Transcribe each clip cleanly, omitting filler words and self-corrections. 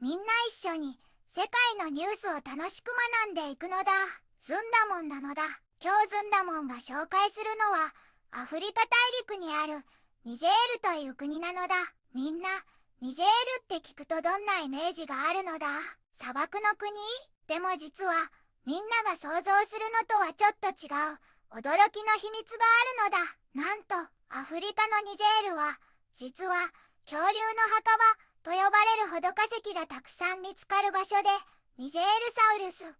みんな一緒に世界のニュースを楽しく学んでいくのだ。ずんだもんなのだ。今日ずんだもんが紹介するのはアフリカ大陸にあるニジェールという国なのだ。みんなニジェールって聞くとどんなイメージがあるのだ？砂漠の国？でも実はみんなが想像するのとはちょっと違う驚きの秘密があるのだ。なんとアフリカのニジェールは実は恐竜の墓場と呼ばれるほど化石がたくさん見つかる場所で、ニジェールサウルスっ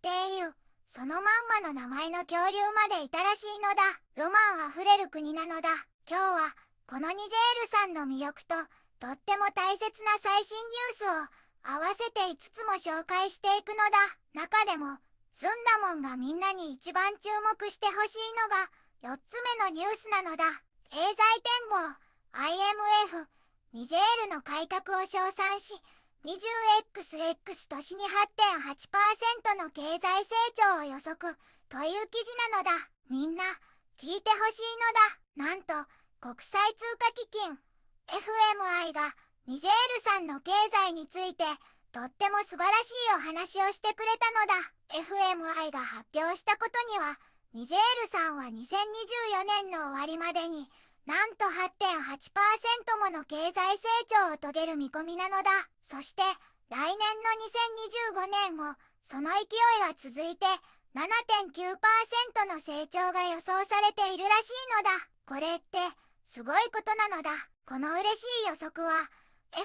ていうそのまんまの名前の恐竜までいたらしいのだ。ロマンあふれる国なのだ。今日はこのニジェールさんの魅力ととっても大切な最新ニュースを合わせて5つも紹介していくのだ。中でもずんだもんがみんなに一番注目してほしいのが4つ目のニュースなのだ。経済展望 IMF ニジェールの改革を称賛し、20XX 年に 8.8% の経済成長を予測という記事なのだ。みんな聞いてほしいのだ。なんと国際通貨基金 FMI がニジェールさんの経済についてとっても素晴らしいお話をしてくれたのだ。FMI が発表したことには、ニジェールさんは2024年の終わりまでになんと 8.8% もの経済成長を遂げる見込みなのだ。そして来年の2025年もその勢いは続いて 7.9% の成長が予想されているらしいのだ。これってすごいことなのだ。この嬉しい予測は FMI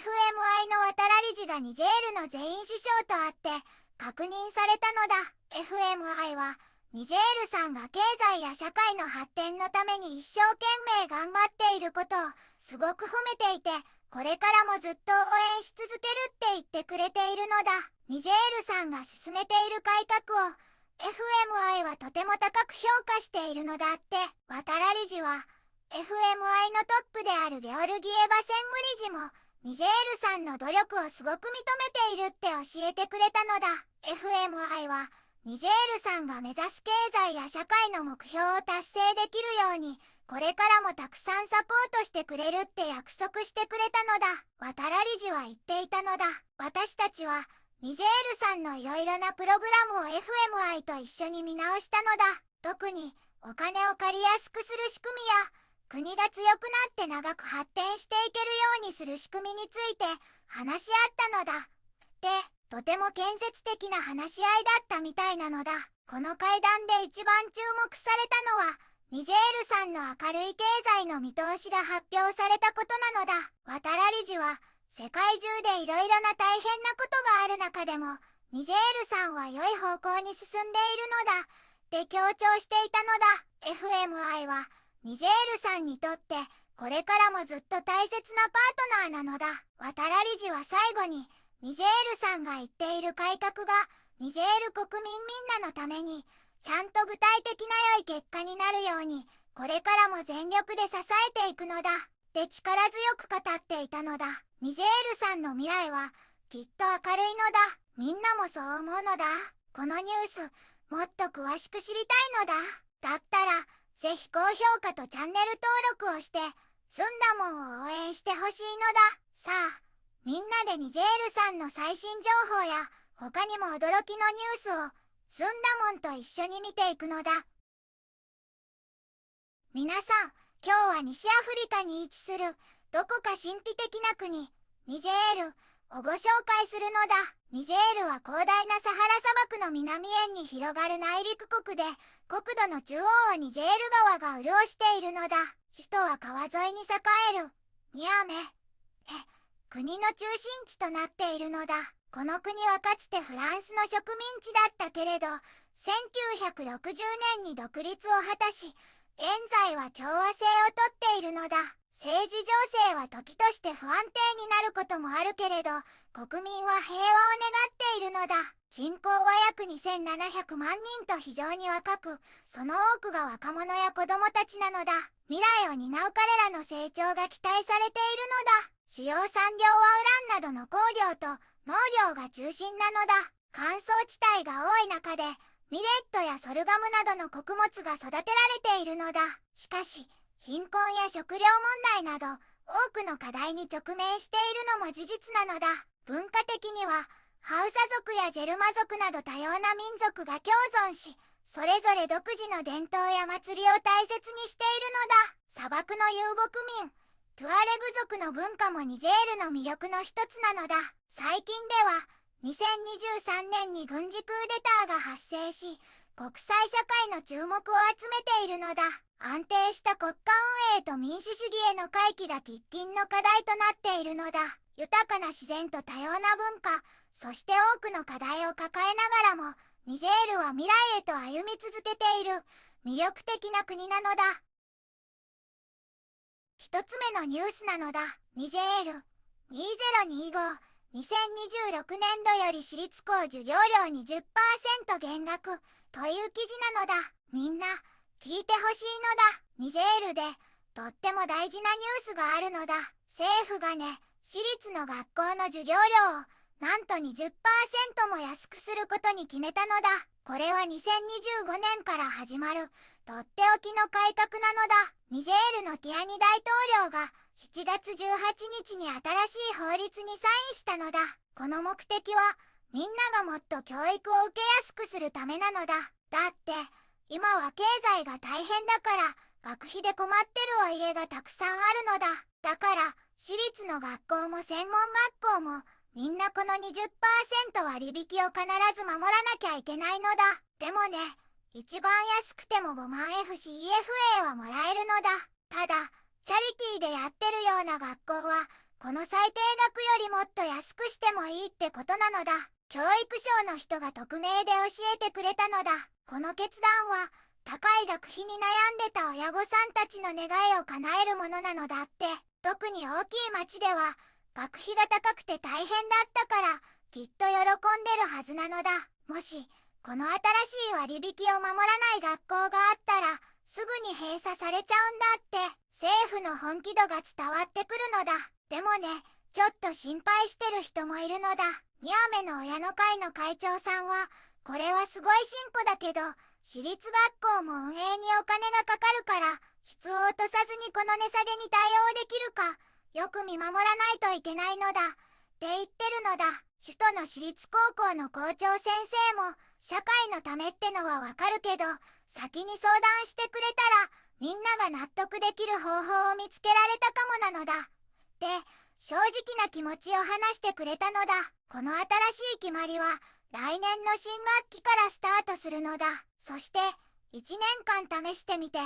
の渡良理事がニジェールの全員首相と会って確認されたのだ。FMI はニジェールさんが経済や社会の発展のために一生懸命頑張っていることをすごく褒めていて、これからもずっと応援し続けるって言ってくれているのだ。ニジェールさんが進めている改革を FMI はとても高く評価しているのだって。渡良理事は FMI のトップであるゲオルギエバ専務理事もニジェールさんの努力をすごく認めているって教えてくれたのだ。FMI はニジェールさんが目指す経済や社会の目標を達成できるようにこれからもたくさんサポートしてくれるって約束してくれたのだ。渡良理事は言っていたのだ。私たちはニジェールさんのいろいろなプログラムを FMI と一緒に見直したのだ。特にお金を借りやすくする仕組みや国が強くなって長く発展していけるようにする仕組みについて話し合ったのだ。でとても建設的な話し合いだったみたいなのだ。この会談で一番注目されたのはニジェールさんの明るい経済の見通しが発表されたことなのだ。渡良理事は世界中でいろいろな大変なことがある中でもニジェールさんは良い方向に進んでいるのだって強調していたのだ。 FMI はニジェールさんにとってこれからもずっと大切なパートナーなのだ。渡良理事は最後にニジェールさんが言っている改革がニジェール国民みんなのためにちゃんと具体的な良い結果になるようにこれからも全力で支えていくのだって力強く語っていたのだ。ニジェールさんの未来はきっと明るいのだ。みんなもそう思うのだ。このニュースもっと詳しく知りたいのだ。だったらぜひ高評価とチャンネル登録をしてずんだもんを応援してほしいのだ。さあみんなでニジェールさんの最新情報や他にも驚きのニュースをずんだもんと一緒に見ていくのだ。皆さん、今日は西アフリカに位置するどこか神秘的な国ニジェールをご紹介するのだ。ニジェールは広大なサハラ砂漠の南縁に広がる内陸国で国土の中央をニジェール川が潤しているのだ。首都は川沿いに栄えるニアメ国の中心地となっているのだ。この国はかつてフランスの植民地だったけれど1960年に独立を果たし現在は共和制をとっているのだ。政治情勢は時として不安定になることもあるけれど国民は平和を願っているのだ。人口は約2700万人と非常に若くその多くが若者や子供たちなのだ。未来を担う彼らの成長が期待されているのだ。主要産業はウランなどの鉱業と農業が中心なのだ。乾燥地帯が多い中でミレットやソルガムなどの穀物が育てられているのだ。しかし貧困や食料問題など多くの課題に直面しているのも事実なのだ。文化的にはハウサ族やジェルマ族など多様な民族が共存し、それぞれ独自の伝統や祭りを大切にしているのだ。砂漠の遊牧民トゥアレグ族の文化もニジェールの魅力の一つなのだ。最近では2023年に軍事クーデターが発生し、国際社会の注目を集めているのだ。安定した国家運営と民主主義への回帰が喫緊の課題となっているのだ。豊かな自然と多様な文化、そして多くの課題を抱えながらも、ニジェールは未来へと歩み続けている魅力的な国なのだ。一つ目のニュースなのだ。ニジェール2025 2026年度より私立校授業料 20% 減額という記事なのだ。みんな聞いてほしいのだ。ニジェールでとっても大事なニュースがあるのだ。政府がね、私立の学校の授業料をなんと 20% も安くすることに決めたのだ。これは2025年から始まるとっておきの改革なのだ。ニジェールのティアニ大統領が7月18日に新しい法律にサインしたのだ。この目的はみんながもっと教育を受けやすくするためなのだ。だって今は経済が大変だから学費で困ってるお家がたくさんあるのだ。だから私立の学校も専門学校もみんなこの 20% 割引を必ず守らなきゃいけないのだ。でもね、一番安くても5万 FCFA はもらえるのだ。ただチャリティーでやってるような学校はこの最低額よりもっと安くしてもいいってことなのだ。教育省の人が匿名で教えてくれたのだ。この決断は高い学費に悩んでた親御さんたちの願いを叶えるものなのだって。特に大きい町では学費が高くて大変だったからきっと喜んでるはずなのだ。もしこの新しい割引を守らない学校があったらすぐに閉鎖されちゃうんだって。政府の本気度が伝わってくるのだ。でもね、ちょっと心配してる人もいるのだ。ニアメの親の会の会長さんは、これはすごい進歩だけど私立学校も運営にお金がかかるから質を落とさずにこの値下げに対応できるかよく見守らないといけないのだって言ってるのだ。首都の私立高校の校長先生も社会のためってのはわかるけど先に相談してくれたらみんなが納得できる方法を見つけられたかもなのだって正直な気持ちを話してくれたのだ。この新しい決まりは来年の新学期からスタートするのだ。そして1年間試してみてう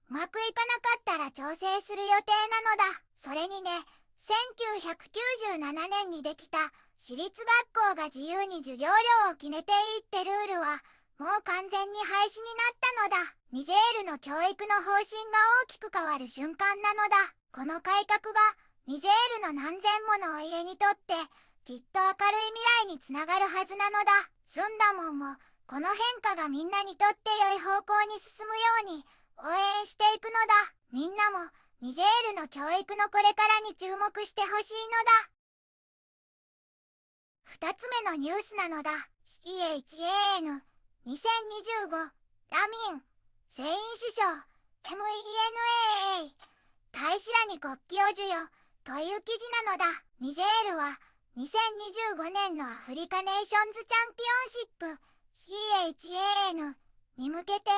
まくいかなかったら調整する予定なのだ。それにね、1997年にできた私立学校が自由に授業料を決めていいってルールはもう完全に廃止になったのだ。ニジェールの教育の方針が大きく変わる瞬間なのだ。この改革がニジェールの何千ものお家にとってきっと明るい未来につながるはずなのだ。スンダモンもこの変化がみんなにとって良い方向に進むように応援していくのだ。みんなもニジェールの教育のこれからに注目してほしいのだ。二つ目のニュースなのだ。CHAN 2025ラミン全員首相 MENAA 大使らに国旗を授与という記事なのだ。ニジェールは2025年のアフリカネーションズチャンピオンシップ CHAN に向けて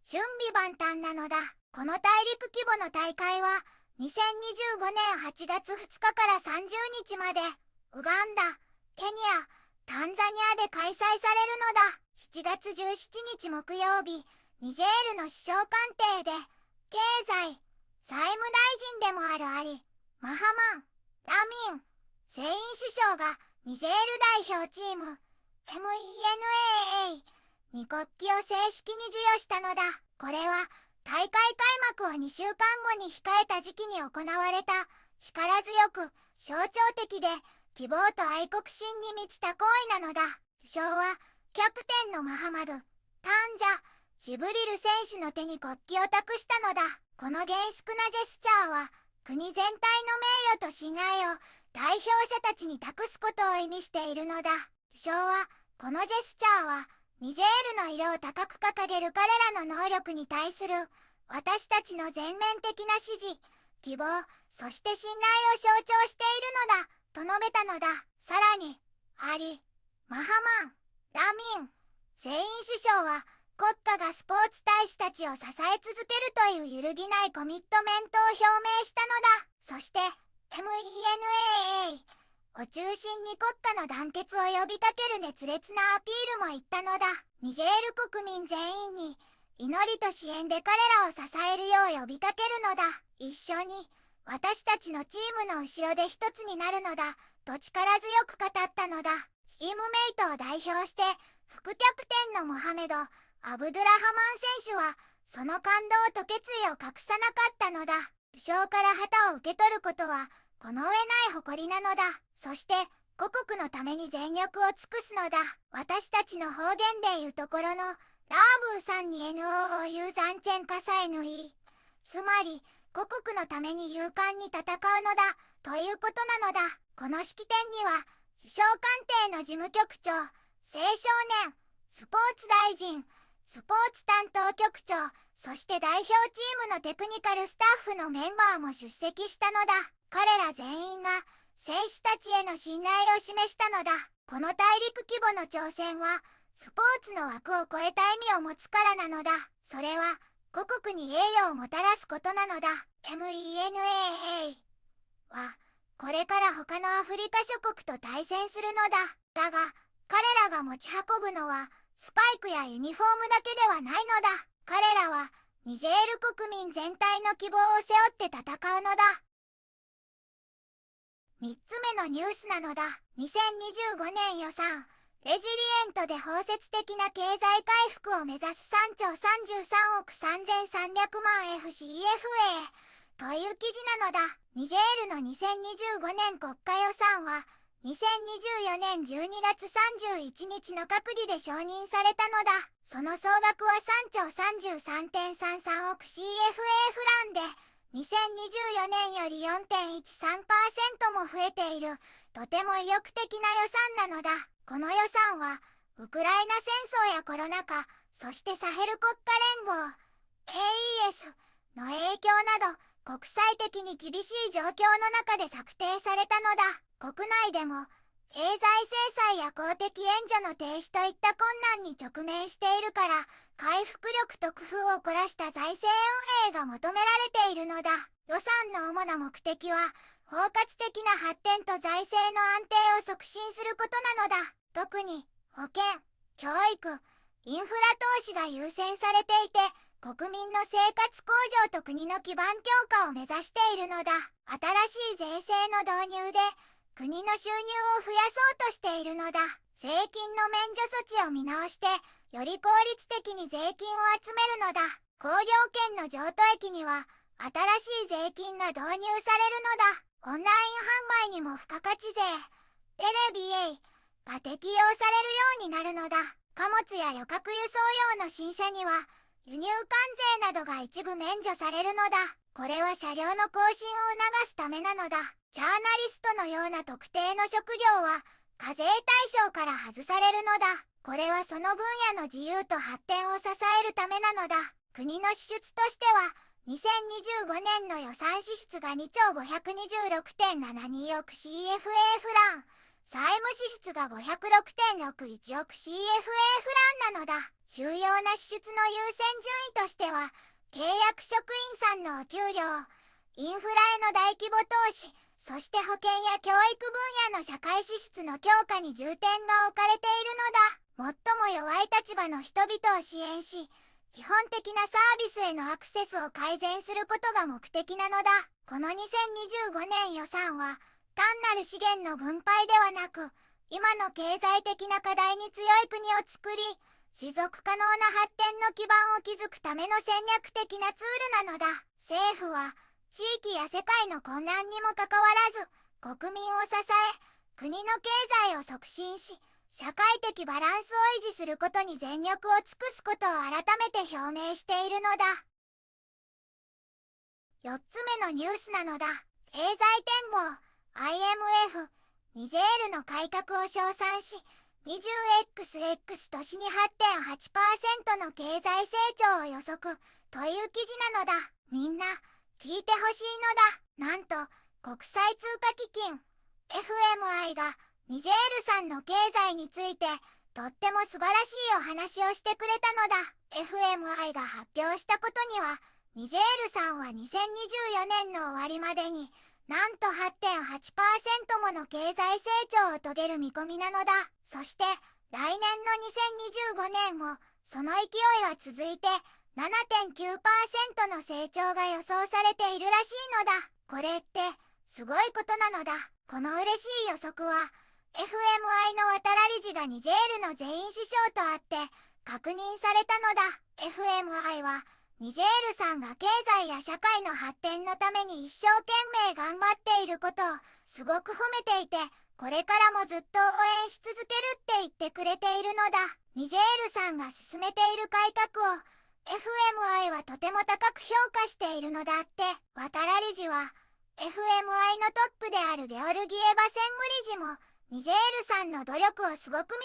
準備万端なのだ。この大陸規模の大会は2025年8月2日から30日までウガンダ、ケニア、タンザニアで開催されるのだ。7月17日木曜日、ニジェールの首相官邸で経済、財務大臣でもあるアリ・マハマン・ラミン全員首相がニジェール代表チーム MENAA に国旗を正式に授与したのだ。これは大会開幕を2週間後に控えた時期に行われた力強く象徴的で希望と愛国心に満ちた行為なのだ。首相はキャプテンのマハマド・タンジャ・ジブリル選手の手に国旗を託したのだ。この厳粛なジェスチャーは国全体の名誉と信頼を代表者たちに託すことを意味しているのだ。首相はこのジェスチャーはニジェールの色を高く掲げる彼らの能力に対する私たちの全面的な支持、希望、そして信頼を象徴しているのだと述べたのだ。さらに、アリ、マハマン、ラミン、全員首相は国家がスポーツ大使たちを支え続けるという揺るぎないコミットメントを表明したのだ。そして、MENAA を中心に国家の団結を呼びかける熱烈なアピールも言ったのだ。ニジェール国民全員に祈りと支援で彼らを支えるよう呼びかけるのだ。一緒に私たちのチームの後ろで一つになるのだと力強く語ったのだ。チームメイトを代表して副キャプテンのモハメド・アブドゥラハマン選手はその感動と決意を隠さなかったのだ。首相から旗を受け取ることはこの上ない誇りなのだ。そして故国のために全力を尽くすのだ。私たちの方言でいうところのラーブーさんに NOOU 残チェンカサイヌイ、つまり故国のために勇敢に戦うのだということなのだ。この式典には首相官邸の事務局長、青少年、スポーツ大臣、スポーツ担当局長、そして代表チームのテクニカルスタッフのメンバーも出席したのだ。彼ら全員が選手たちへの信頼を示したのだ。この大陸規模の挑戦はスポーツの枠を超えた意味を持つからなのだ。それは故国に栄誉をもたらすことなのだ。 MENAA はこれから他のアフリカ諸国と対戦するのだ。だが彼らが持ち運ぶのはスパイクやユニフォームだけではないのだ。彼らはニジェール国民全体の希望を背負って戦うのだ。3つ目のニュースなのだ。2025年予算レジリエントで包摂的な経済回復を目指す3兆33億3300万 FCFA という記事なのだ。ニジェールの2025年国家予算は2024年12月31日の閣議で承認されたのだ。その総額は3兆33.33億 CFA フランで2024年より 4.13% も増えているとても意欲的な予算なのだ。この予算はウクライナ戦争やコロナ禍、そしてサヘル国家連合 AES の影響など国際的に厳しい状況の中で策定されたのだ。国内でも経済制裁や公的援助の停止といった困難に直面しているから、回復力と工夫を凝らした財政運営が求められているのだ。予算の主な目的は包括的な発展と財政の安定を促進することなのだ。特に保健、教育、インフラ投資が優先されていて、国民の生活向上と国の基盤強化を目指しているのだ。新しい税制の導入で国の収入を増やそうとしているのだ。税金の免除措置を見直してより効率的に税金を集めるのだ。公領券の譲渡駅には新しい税金が導入されるのだ。オンライン販売にも付加価値税テレビ A が適用されるようになるのだ。貨物や旅客輸送用の新車には輸入関税などが一部免除されるのだ。これは車両の更新を促すためなのだ。ジャーナリストのような特定の職業は課税対象から外されるのだ。これはその分野の自由と発展を支えるためなのだ。国の支出としては2025年の予算支出が2兆526.72億 CFA フラン、債務支出が506.61億 CFA フランなのだ。重要な支出の優先順位としては、契約職員さんのお給料、インフラへの大規模投資、そして保健や教育分野の社会支出の強化に重点が置かれているのだ。最も弱い立場の人々を支援し、基本的なサービスへのアクセスを改善することが目的なのだ。この2025年予算は、単なる資源の分配ではなく、今の経済的な課題に強い国を作り、持続可能な発展の基盤を築くための戦略的なツールなのだ。政府は、地域や世界の混乱にもかかわらず、国民を支え、国の経済を促進し、社会的バランスを維持することに全力を尽くすことを改めて表明しているのだ。4つ目のニュースなのだ。経済展望 IMF ニジェールの改革を称賛し、20XX 年に 8.8% の経済成長を予測という記事なのだ。みんな聞いてほしいのだ。なんと国際通貨基金 FMI がニジェールさんの経済についてとっても素晴らしいお話をしてくれたのだ。FMI が発表したことには、ニジェールさんは2024年の終わりまでになんと 8.8% もの経済成長を遂げる見込みなのだ。そして来年の2025年もその勢いは続いて 7.9% の成長が予想されているらしいのだ。これってすごいことなのだ。この嬉しい予測は FMI の渡ら理事がニジェールの全員首相とあって確認されたのだ。 FMI はニジェールさんが経済や社会の発展のために一生懸命頑張っていることをすごく褒めていて、これからもずっと応援し続けるって言ってくれているのだ。ニジェールさんが進めている改革を FMI はとても高く評価しているのだって。渡ら理事は FMI のトップであるゲオルギエバ専務理事もニジェールさんの努力をすごく認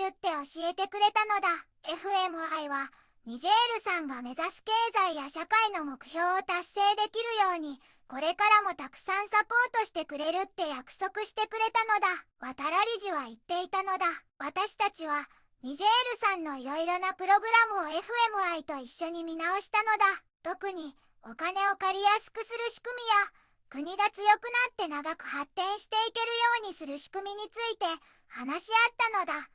めているって教えてくれたのだ。 FMI はニジェールさんが目指す経済や社会の目標を達成できるようにこれからもたくさんサポートしてくれるって約束してくれたのだ。渡ら理事は言っていたのだ。私たちはニジェールさんのいろいろなプログラムを FMI と一緒に見直したのだ。特にお金を借りやすくする仕組みや国が強くなって長く発展していけるようにする仕組みについて話し合ったのだ。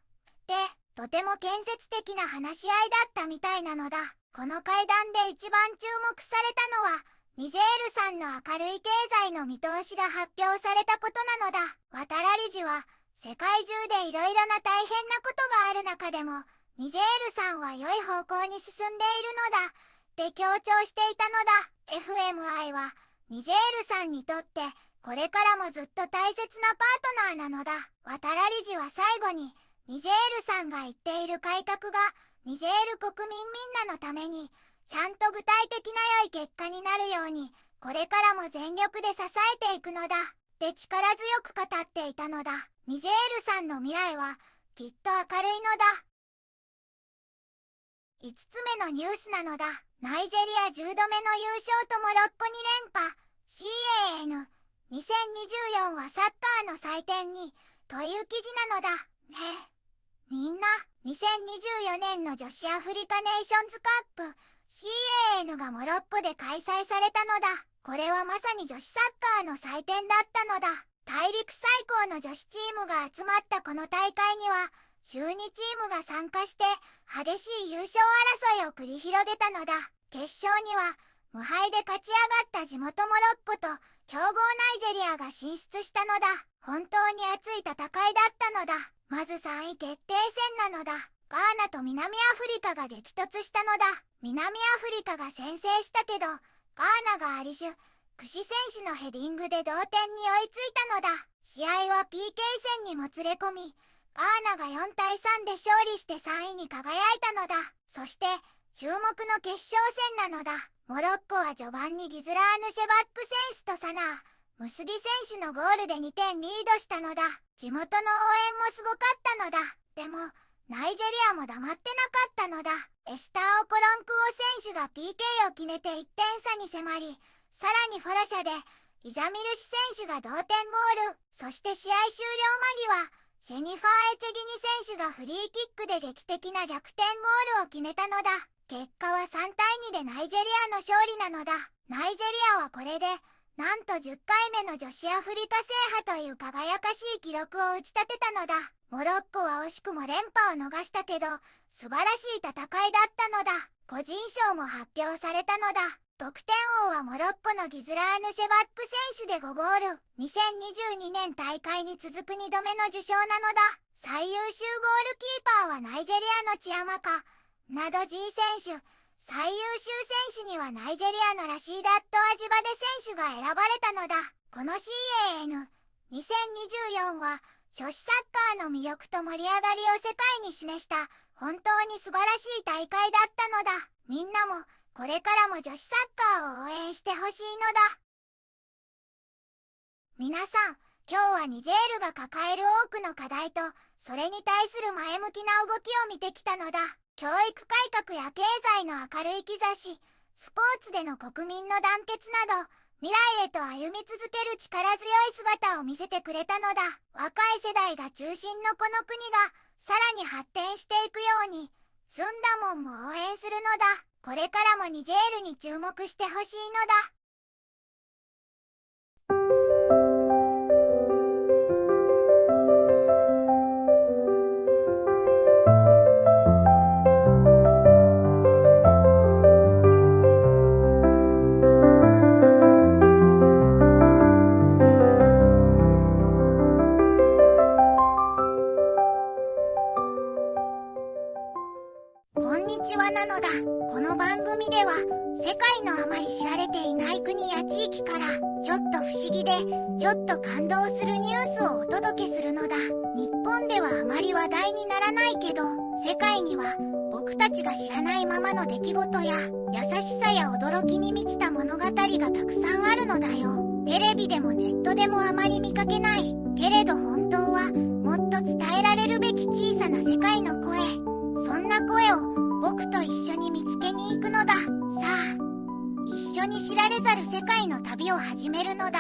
で、とても建設的な話し合いだったみたいなのだ。この会談で一番注目されたのはニジェールさんの明るい経済の見通しが発表されたことなのだ。渡ら理事は世界中でいろいろな大変なことがある中でもニジェールさんは良い方向に進んでいるのだって強調していたのだ。 FMI はニジェールさんにとってこれからもずっと大切なパートナーなのだ。渡ら理事は最後にニジェールさんが言っている改革がニジェール国民みんなのためにちゃんと具体的な良い結果になるようにこれからも全力で支えていくのだって力強く語っていたのだ。ニジェールさんの未来はきっと明るいのだ。5つ目のニュースなのだ。ナイジェリア10度目の優勝とモロッコ2連覇 CAN2024 はサッカーの祭典にという記事なのだ。ねえみんな、2024年の女子アフリカネーションズカップ CAN がモロッコで開催されたのだ。これはまさに女子サッカーの祭典だったのだ。大陸最高の女子チームが集まったこの大会には12チームが参加して激しい優勝争いを繰り広げたのだ。決勝には無敗で勝ち上がった地元モロッコと強豪ナイジェリアが進出したのだ。本当に熱い戦いだったのだ。まず3位決定戦なのだ。ガーナと南アフリカが激突したのだ。南アフリカが先制したけどガーナがアリシュクシ選手のヘディングで同点に追いついたのだ。試合は PK 戦にもつれ込みガーナが4対3で勝利して3位に輝いたのだ。そして注目の決勝戦なのだ。モロッコは序盤にギズラーヌ・シェバック選手とサナー・ムスギ選手のゴールで2点リードしたのだ。地元の応援もすごかったのだ。でもナイジェリアも黙ってなかったのだ。エスター・オコロンクオ選手が PK を決めて1点差に迫り、さらにフォラシャでイジャミルシ選手が同点ゴール。そして試合終了間際ジェニファー・エチェギニ選手がフリーキックで劇的な逆転ゴールを決めたのだ。結果は3対2でナイジェリアの勝利なのだ。ナイジェリアはこれでなんと10回目の女子アフリカ制覇という輝かしい記録を打ち立てたのだ。モロッコは惜しくも連覇を逃したけど素晴らしい戦いだったのだ。個人賞も発表されたのだ。得点王はモロッコのギズラーヌ・シェバック選手で5ゴール。2022年大会に続く2度目の受賞なのだ。最優秀ゴールキーパーはナイジェリアのチアマカなど G 選手。最優秀選手にはナイジェリアのラシーダット・アジバデ選手が選ばれたのだ。この CAN2024 は女子サッカーの魅力と盛り上がりを世界に示した本当に素晴らしい大会だったのだ。みんなもこれからも女子サッカーを応援してほしいのだ。皆さん、今日はニジェールが抱える多くの課題とそれに対する前向きな動きを見てきたのだ。教育改革や経済の明るい兆し、スポーツでの国民の団結など未来へと歩み続ける力強い姿を見せてくれたのだ。若い世代が中心のこの国がさらに発展していくように、スンダモンも応援するのだ。これからもニジェールに注目してほしいのだ。こんにちはなのだ。この番組では世界のあまり知られていない国や地域からちょっと不思議でちょっと感動するニュースをお届けするのだ。日本ではあまり話題にならないけど、世界には僕たちが知らないままの出来事や優しさや驚きに満ちた物語がたくさんあるのだよ。テレビでもネットでもあまり見かけない。けれど本当はもっと伝えられるべき小さな世界の声。そんな声を僕と一緒に見つけに行くのだ。さあ、一緒に知られざる世界の旅を始めるのだ。